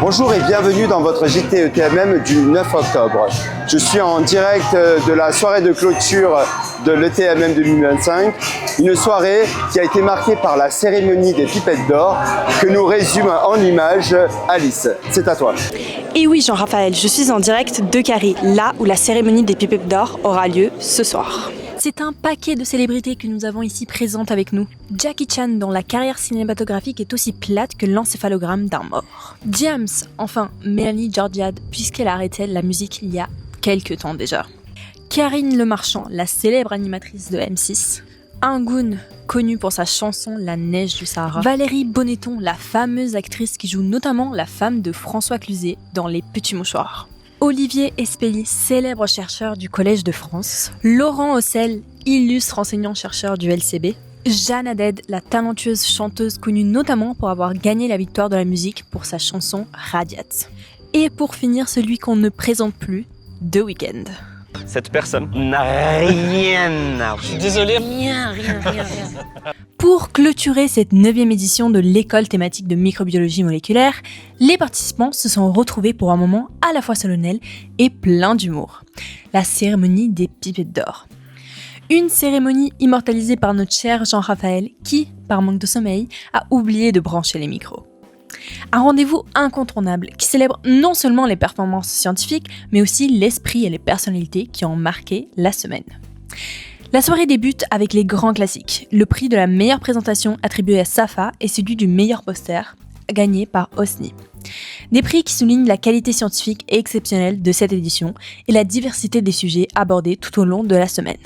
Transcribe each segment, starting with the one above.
Bonjour et bienvenue dans votre JT ETMM du 9 octobre. Je suis en direct de la soirée de clôture de l'ETMM 2025, une soirée qui a été marquée par la cérémonie des pipettes d'or que nous résume en images Alice. C'est à toi. Et oui Jean-Raphaël, je suis en direct de Carré, là où la cérémonie des pipettes d'or aura lieu ce soir. C'est un paquet de célébrités que nous avons ici présentes avec nous. Jackie Chan, dont la carrière cinématographique est aussi plate que l'encéphalogramme d'un mort. James, enfin Mélanie Georgiade, puisqu'elle a arrêté la musique il y a quelques temps déjà. Karine Le Marchand, la célèbre animatrice de M6. Angoon, connue pour sa chanson La neige du Sahara. Valérie Bonneton, la fameuse actrice qui joue notamment la femme de François Cluzet dans Les Petits Mouchoirs. Olivier Espelli, célèbre chercheur du Collège de France. Laurent Hossel, illustre enseignant-chercheur du LCB. Jeanne Haddad, la talentueuse chanteuse connue notamment pour avoir gagné la victoire de la musique pour sa chanson Radiate. Et pour finir, celui qu'on ne présente plus, The Weeknd. Cette personne n'a rien à voir. Je suis désolé. Rien. Pour clôturer cette 9e édition de l'école thématique de microbiologie moléculaire, les participants se sont retrouvés pour un moment à la fois solennel et plein d'humour. La cérémonie des pipettes d'or. Une cérémonie immortalisée par notre cher Jean-Raphaël qui, par manque de sommeil, a oublié de brancher les micros. Un rendez-vous incontournable qui célèbre non seulement les performances scientifiques, mais aussi l'esprit et les personnalités qui ont marqué la semaine. La soirée débute avec les grands classiques. Le prix de la meilleure présentation attribué à Safa et celui du meilleur poster, gagné par Osni. Des prix qui soulignent la qualité scientifique exceptionnelle de cette édition et la diversité des sujets abordés tout au long de la semaine.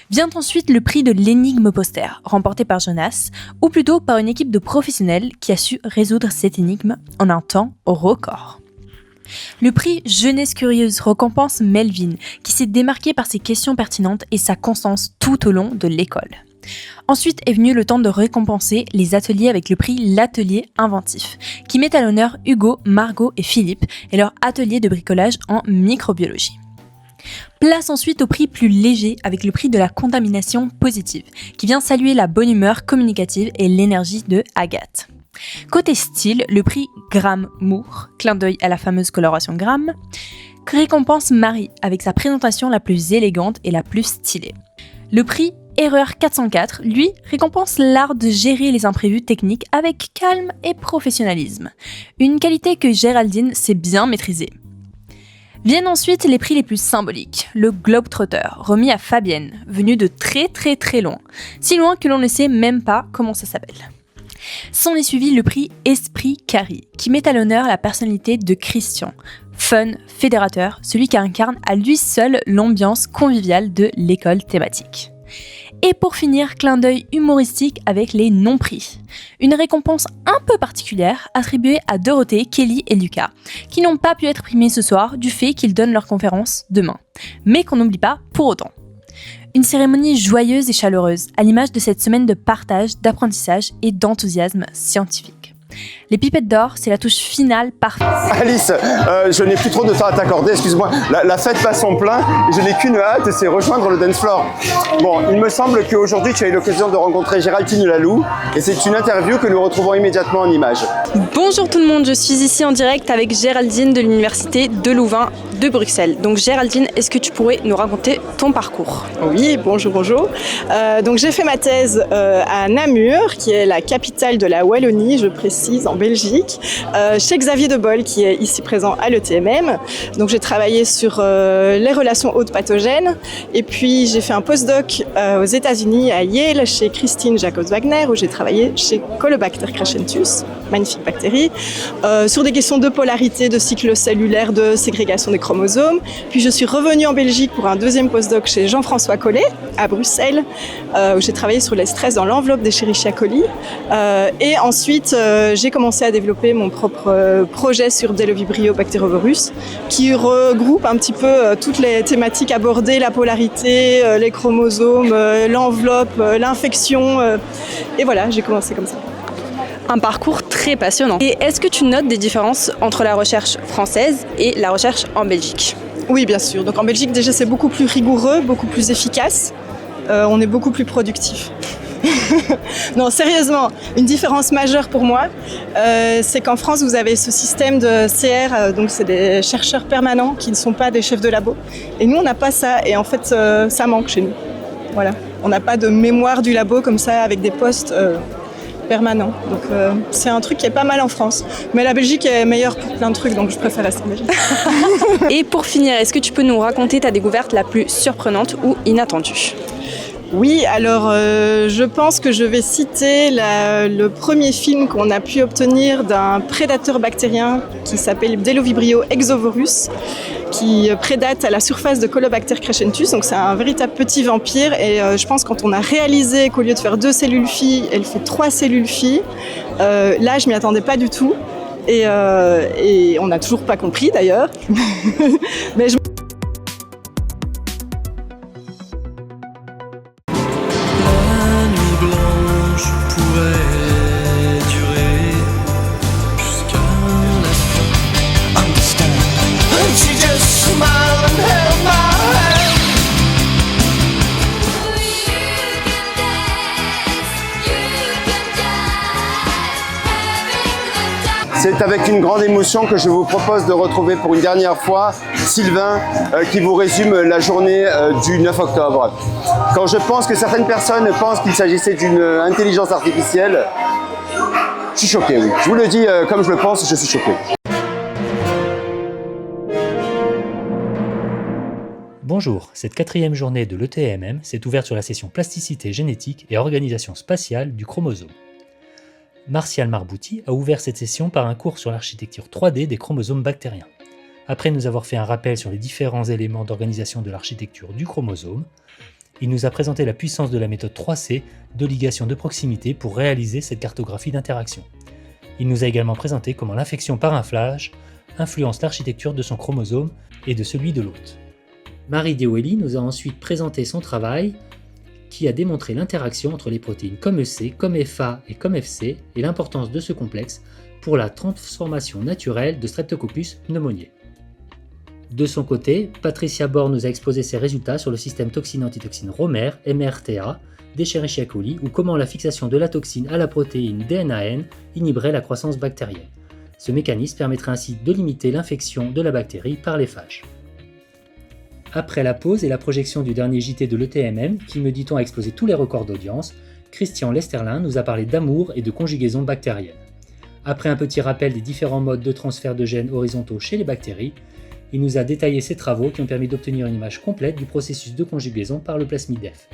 Vient ensuite le prix de l'énigme poster, remporté par Jonas, ou plutôt par une équipe de professionnels qui a su résoudre cette énigme en un temps record. Le prix Jeunesse Curieuse récompense Melvin, qui s'est démarqué par ses questions pertinentes et sa constance tout au long de l'école. Ensuite est venu le temps de récompenser les ateliers avec le prix L'Atelier Inventif, qui met à l'honneur Hugo, Margot et Philippe et leur atelier de bricolage en microbiologie. Place ensuite au prix plus léger avec le prix de la contamination positive, qui vient saluer la bonne humeur communicative et l'énergie de Agathe. Côté style, le prix Gramme Moore, clin d'œil à la fameuse coloration Gramme, récompense Marie avec sa présentation la plus élégante et la plus stylée. Le prix Erreur 404, lui, récompense l'art de gérer les imprévus techniques avec calme et professionnalisme. Une qualité que Géraldine sait bien maîtriser. Viennent ensuite les prix les plus symboliques, le Globetrotter, remis à Fabienne, venu de très loin, si loin que l'on ne sait même pas comment ça s'appelle. S'en est suivi le prix Esprit Carré, qui met à l'honneur la personnalité de Christian, fun, fédérateur, celui qui incarne à lui seul l'ambiance conviviale de l'école thématique. Et pour finir, clin d'œil humoristique avec les non-prix. Une récompense un peu particulière attribuée à Dorothée, Kelly et Lucas, qui n'ont pas pu être primés ce soir du fait qu'ils donnent leur conférence demain, mais qu'on n'oublie pas pour autant. Une cérémonie joyeuse et chaleureuse, à l'image de cette semaine de partage, d'apprentissage et d'enthousiasme scientifique. Les pipettes d'or, c'est la touche finale parfaite. Alice, je n'ai plus trop de temps à t'accorder, excuse-moi. La fête passe en plein et je n'ai qu'une hâte, c'est rejoindre le dance floor. Bon, il me semble qu'aujourd'hui tu as eu l'occasion de rencontrer Géraldine Lalou et c'est une interview que nous retrouvons immédiatement en images. Bonjour tout le monde, je suis ici en direct avec Géraldine de l'Université de Louvain de Bruxelles. Donc Géraldine, est-ce que tu pourrais nous raconter ton parcours ? Oui, bonjour. Donc j'ai fait ma thèse à Namur, qui est la capitale de la Wallonie, je précise, en Belgique, chez Xavier Debol, qui est ici présent à l'ETMM. Donc j'ai travaillé sur les relations hôtes pathogènes, et puis j'ai fait un postdoc aux États-Unis, à Yale, chez Christine Jacobs-Wagner, où j'ai travaillé chez Colobacter crescentus, magnifique bactérie, sur des questions de polarité, de cycle cellulaire, de ségrégation des chromosomes. Puis je suis revenue en Belgique pour un deuxième postdoc chez Jean-François Collet, à Bruxelles, où j'ai travaillé sur les stress dans l'enveloppe d'Escherichia coli. Et ensuite, j'ai commencé à développer mon propre projet sur Delovibrio bacterovirus, qui regroupe un petit peu toutes les thématiques abordées, la polarité, les chromosomes, l'enveloppe, l'infection. Et voilà, j'ai commencé comme ça. Un parcours très passionnant. Et est-ce que tu notes des différences entre la recherche française et la recherche en Belgique ? Oui, bien sûr. Donc en Belgique, déjà, c'est beaucoup plus rigoureux, beaucoup plus efficace. On est beaucoup plus productif. Non, sérieusement, une différence majeure pour moi, c'est qu'en France, vous avez ce système de CR, donc c'est des chercheurs permanents qui ne sont pas des chefs de labo. Et nous, on n'a pas ça, et en fait, ça manque chez nous. Voilà. On n'a pas de mémoire du labo comme ça, avec des postes permanents. Donc c'est un truc qui est pas mal en France. Mais la Belgique est meilleure pour plein de trucs, donc je préfère rester en Belgique. Et pour finir, est-ce que tu peux nous raconter ta découverte la plus surprenante ou inattendue ? Oui, alors je pense que je vais citer le premier film qu'on a pu obtenir d'un prédateur bactérien qui s'appelle Bdelovibrio exovorus, qui prédate à la surface de Colobacter crescentus. Donc c'est un véritable petit vampire et je pense quand on a réalisé qu'au lieu de faire 2 cellules filles, elle fait 3 cellules filles, là je m'y attendais pas du tout et on n'a toujours pas compris d'ailleurs. Mais blanche pourrait durer jusqu'à la fin. Understand? And she just smiled and held my hand. C'est avec une grande émotion que je vous propose de retrouver pour une dernière fois Sylvain qui vous résume la journée du 9 octobre. Quand je pense que certaines personnes pensent qu'il s'agissait d'une intelligence artificielle, je suis choqué, oui. Je vous le dis comme je le pense, je suis choqué. Bonjour, cette 4e journée de l'ETMM s'est ouverte sur la session plasticité génétique et organisation spatiale du chromosome. Martial Marbouti a ouvert cette session par un cours sur l'architecture 3D des chromosomes bactériens. Après nous avoir fait un rappel sur les différents éléments d'organisation de l'architecture du chromosome, il nous a présenté la puissance de la méthode 3C de ligation de proximité pour réaliser cette cartographie d'interaction. Il nous a également présenté comment l'infection par un phage influence l'architecture de son chromosome et de celui de l'hôte. Marie Dewelly nous a ensuite présenté son travail qui a démontré l'interaction entre les protéines comme EC, comme FA et comme FC et l'importance de ce complexe pour la transformation naturelle de Streptococcus pneumoniae. De son côté, Patricia Born nous a exposé ses résultats sur le système toxine-antitoxine Romer, MRTA, d'Escherichia coli ou comment la fixation de la toxine à la protéine DNAN inhiberait la croissance bactérienne. Ce mécanisme permettrait ainsi de limiter l'infection de la bactérie par les phages. Après la pause et la projection du dernier JT de l'ETMM, qui me dit-on a explosé tous les records d'audience, Christian Lesterlin nous a parlé d'amour et de conjugaison bactérienne. Après un petit rappel des différents modes de transfert de gènes horizontaux chez les bactéries, il nous a détaillé ses travaux qui ont permis d'obtenir une image complète du processus de conjugaison par le plasmide F.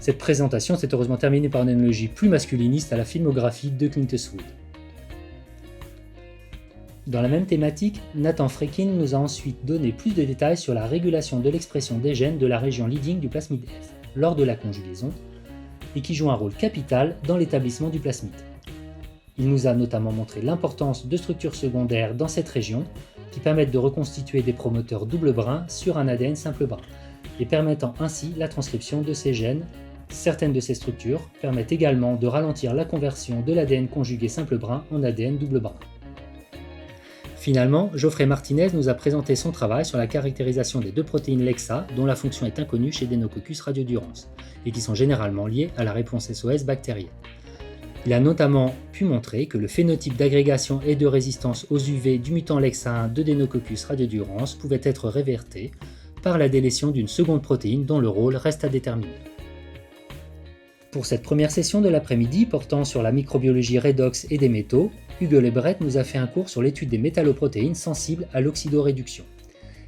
Cette présentation s'est heureusement terminée par une analogie plus masculiniste à la filmographie de Clint Eastwood. Dans la même thématique, Nathan Frekin nous a ensuite donné plus de détails sur la régulation de l'expression des gènes de la région leading du plasmide F lors de la conjugaison et qui joue un rôle capital dans l'établissement du plasmide. Il nous a notamment montré l'importance de structures secondaires dans cette région qui permettent de reconstituer des promoteurs double brin sur un ADN simple brin et permettant ainsi la transcription de ces gènes. Certaines de ces structures permettent également de ralentir la conversion de l'ADN conjugué simple brin en ADN double brin. Finalement, Geoffrey Martinez nous a présenté son travail sur la caractérisation des 2 protéines LEXA dont la fonction est inconnue chez Deinococcus radiodurans et qui sont généralement liées à la réponse SOS bactérienne. Il a notamment pu montrer que le phénotype d'agrégation et de résistance aux UV du mutant LEXA1 de Deinococcus radiodurans pouvait être réverté par la délétion d'une seconde protéine dont le rôle reste à déterminer. Pour cette première session de l'après-midi portant sur la microbiologie redox et des métaux, Hugo Lebret nous a fait un cours sur l'étude des métalloprotéines sensibles à l'oxydoréduction,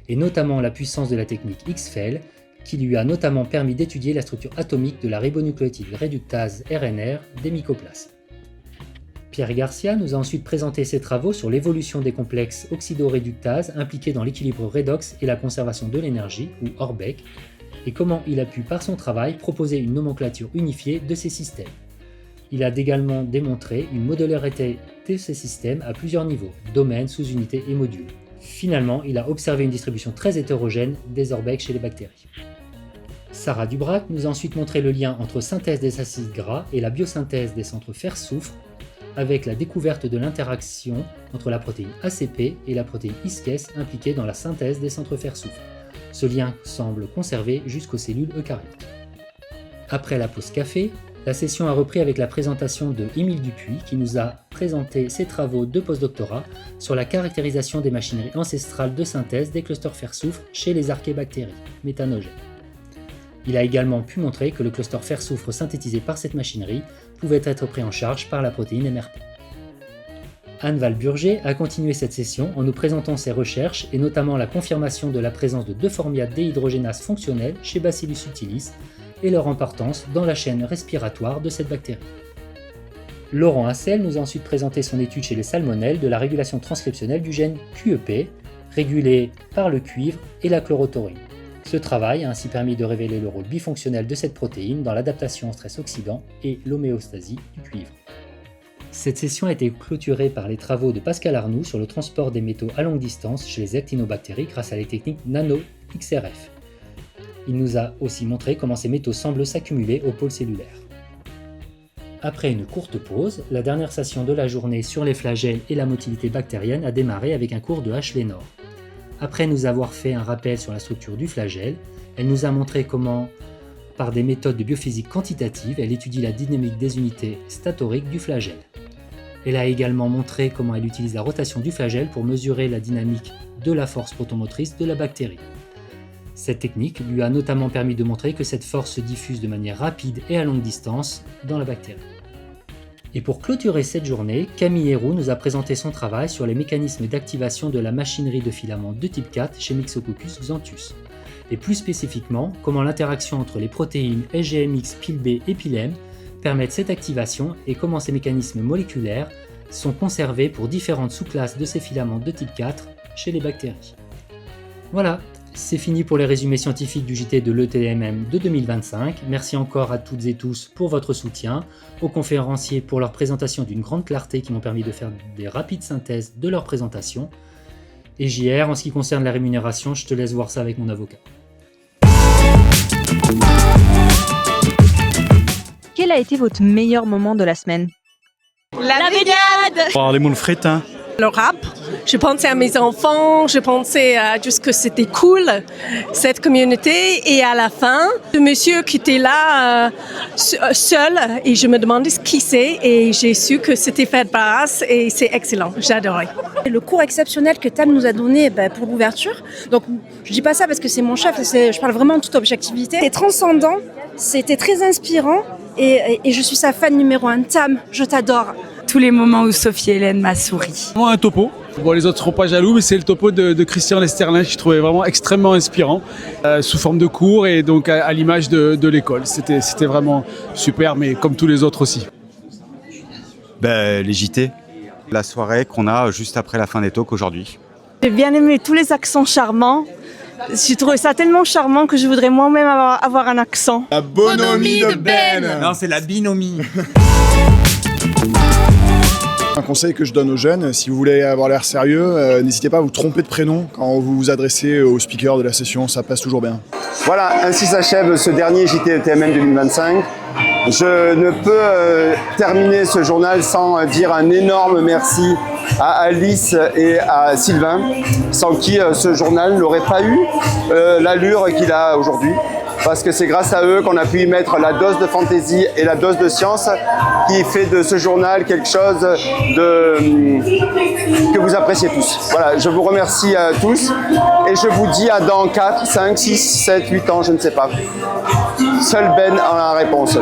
et notamment la puissance de la technique XFEL, qui lui a notamment permis d'étudier la structure atomique de la ribonucléotide réductase RNR des mycoplasmes. Pierre Garcia nous a ensuite présenté ses travaux sur l'évolution des complexes oxydoréductase impliqués dans l'équilibre redox et la conservation de l'énergie, ou ORBEC, et comment il a pu par son travail proposer une nomenclature unifiée de ces systèmes. Il a également démontré une modularité de ces systèmes à plusieurs niveaux, domaines, sous-unités et modules. Finalement, il a observé une distribution très hétérogène des ORBEC chez les bactéries. Sarah Dubrac nous a ensuite montré le lien entre synthèse des acides gras et la biosynthèse des centres fer-soufre, avec la découverte de l'interaction entre la protéine ACP et la protéine ISCES impliquée dans la synthèse des centres fer-soufre. Ce lien semble conservé jusqu'aux cellules eucaryotes. Après la pause café, La session a repris avec la présentation de Émile Dupuis qui nous a présenté ses travaux de postdoctorat sur la caractérisation des machineries ancestrales de synthèse des clusters fer-soufre chez les archébactéries méthanogènes. Il a également pu montrer que le cluster fer-soufre synthétisé par cette machinerie pouvait être pris en charge par la protéine MRP. Anne Valburger a continué cette session en nous présentant ses recherches et notamment la confirmation de la présence de 2 formiates déhydrogénases fonctionnelles chez Bacillus subtilis et leur importance dans la chaîne respiratoire de cette bactérie. Laurent Hassel nous a ensuite présenté son étude chez les salmonelles de la régulation transcriptionnelle du gène QEP, régulé par le cuivre et la chlorotaurine. Ce travail a ainsi permis de révéler le rôle bifonctionnel de cette protéine dans l'adaptation au stress oxydant et l'homéostasie du cuivre. Cette session a été clôturée par les travaux de Pascal Arnoux sur le transport des métaux à longue distance chez les actinobactéries grâce à les techniques nano-XRF. Il nous a aussi montré comment ces métaux semblent s'accumuler au pôle cellulaire. Après une courte pause, la dernière session de la journée sur les flagelles et la motilité bactérienne a démarré avec un cours de H. Lénore. Après nous avoir fait un rappel sur la structure du flagelle, elle nous a montré comment, par des méthodes de biophysique quantitative, elle étudie la dynamique des unités statoriques du flagelle. Elle a également montré comment elle utilise la rotation du flagelle pour mesurer la dynamique de la force protomotrice de la bactérie. Cette technique lui a notamment permis de montrer que cette force se diffuse de manière rapide et à longue distance dans la bactérie. Et pour clôturer cette journée, Camille Héroux nous a présenté son travail sur les mécanismes d'activation de la machinerie de filaments de type 4 chez Myxococcus xanthus. Et plus spécifiquement, comment l'interaction entre les protéines SGMX, PIL-B et PIL-M permettent cette activation et comment ces mécanismes moléculaires sont conservés pour différentes sous-classes de ces filaments de type 4 chez les bactéries. Voilà, c'est fini pour les résumés scientifiques du JT de l'ETMM de 2025. Merci encore à toutes et tous pour votre soutien, aux conférenciers pour leur présentation d'une grande clarté qui m'ont permis de faire des rapides synthèses de leur présentation. Et JR, en ce qui concerne la rémunération, je te laisse voir ça avec mon avocat. Quel a été votre meilleur moment de la semaine? La baignade. Oh, les moules frites, hein. Le rap. Je pensais à mes enfants, je pensais à juste que c'était cool, cette communauté. Et à la fin, le monsieur qui était là seul, et je me demandais qui c'est, et j'ai su que c'était Fred Barras, et c'est excellent, j'adorais. Le cours exceptionnel que Tam nous a donné pour l'ouverture, donc je dis pas ça parce que c'est mon chef, je parle vraiment en toute objectivité. C'était transcendant, c'était très inspirant, et je suis sa fan numéro 1. Tam, je t'adore. Tous les moments où Sophie Hélène m'a souri. Moi, un topo. Bon, les autres seront pas jaloux, mais c'est le topo de Christian Lesterlin que je trouvais vraiment extrêmement inspirant, sous forme de cours et donc à l'image de l'école. C'était vraiment super, mais comme tous les autres aussi. Les JT, la soirée qu'on a juste après la fin des talks aujourd'hui. J'ai bien aimé tous les accents charmants. J'ai trouvé ça tellement charmant que je voudrais moi-même avoir un accent. La bonhomie de Ben. Non, c'est la binomie. Un conseil que je donne aux jeunes, si vous voulez avoir l'air sérieux, n'hésitez pas à vous tromper de prénom quand vous vous adressez au speaker de la session, ça passe toujours bien. Voilà, ainsi s'achève ce dernier JT ETMM 2025. Je ne peux terminer ce journal sans dire un énorme merci à Alice et à Sylvain, sans qui ce journal n'aurait pas eu l'allure qu'il a aujourd'hui. Parce que c'est grâce à eux qu'on a pu y mettre la dose de fantaisie et la dose de science qui fait de ce journal quelque chose que vous appréciez tous. Voilà, je vous remercie à tous et je vous dis à dans 4, 5, 6, 7, 8 ans, je ne sais pas. Seul Ben a la réponse.